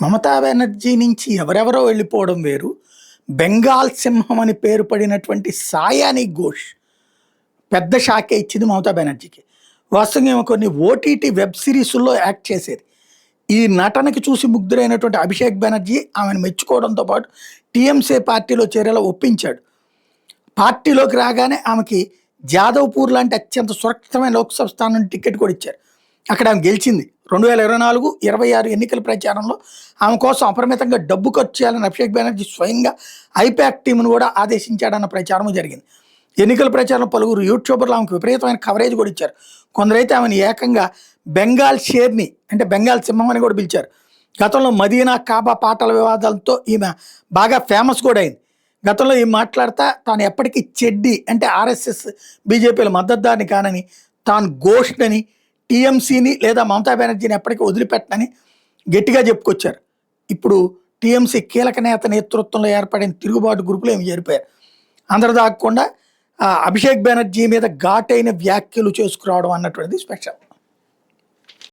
మమతా బెనర్జీ నుంచి ఎవరెవరో వెళ్ళిపోవడం వేరు. బెంగాల్ సింహం అని పేరు పడినటువంటి సాయాని ఘోష్ పెద్ద షాకే ఇచ్చింది మమతా బెనర్జీకి. వాస్తవంగా ఈమె కొన్ని ఓటీటీ వెబ్ సిరీస్‌ల్లో యాక్ట్ చేసేది. ఈ నటనకి చూసి ముగ్ధులైనటువంటి అభిషేక్ బెనర్జీ ఆమెను మెచ్చుకోవడంతో పాటు టీఎంసీ పార్టీలో చేరేలా ఒప్పించాడు. పార్టీలోకి రాగానే ఆమెకి జాదవ్పూర్ లాంటి అత్యంత సురక్షితమైన లోక్సభ స్థానం నుండి టికెట్ కూడా ఇచ్చారు. అక్కడ ఆమె గెలిచింది. 2024, 26 ఎన్నికల ప్రచారంలో ఆమె కోసం అపరిమితంగా డబ్బు ఖర్చు చేయాలని అభిషేక్ బెనర్జీ స్వయంగా ఐపాక్ టీంను కూడా ఆదేశించాడన్న ప్రచారం జరిగింది. ఎన్నికల ప్రచారంలో పలువురు యూట్యూబర్లు ఆమెకు విపరీతమైన కవరేజ్ కూడా ఇచ్చారు. కొందరైతే ఆమెను ఏకంగా బెంగాల్ షేర్ని అంటే బెంగాల్ సింహం అని కూడా పిలిచారు. గతంలో మదీనా కాబా పాటల వివాదాలతో ఈమె బాగా ఫేమస్ కూడా అయింది. గతంలో ఈమె మాట్లాడుతా తాను ఎప్పటికీ చెడ్డి అంటే ఆర్ఎస్ఎస్ బీజేపీల మద్దతుదారిని కానని, తాను ఘోష్ని టీఎంసీని లేదా మమతా బెనర్జీని ఎప్పటికీ వదిలిపెట్టనని గట్టిగా చెప్పుకొచ్చారు. ఇప్పుడు టీఎంసీ కీలక నేత నేతృత్వంలో ఏర్పడిన తిరుగుబాటు గ్రూపులు ఏమి చేరిపోయారు. అందరు దాక్కుండా అభిషేక్ బెనర్జీ మీద ఘాటైన వ్యాఖ్యలు చేసుకురావడం అన్నటువంటిది స్పెషల్.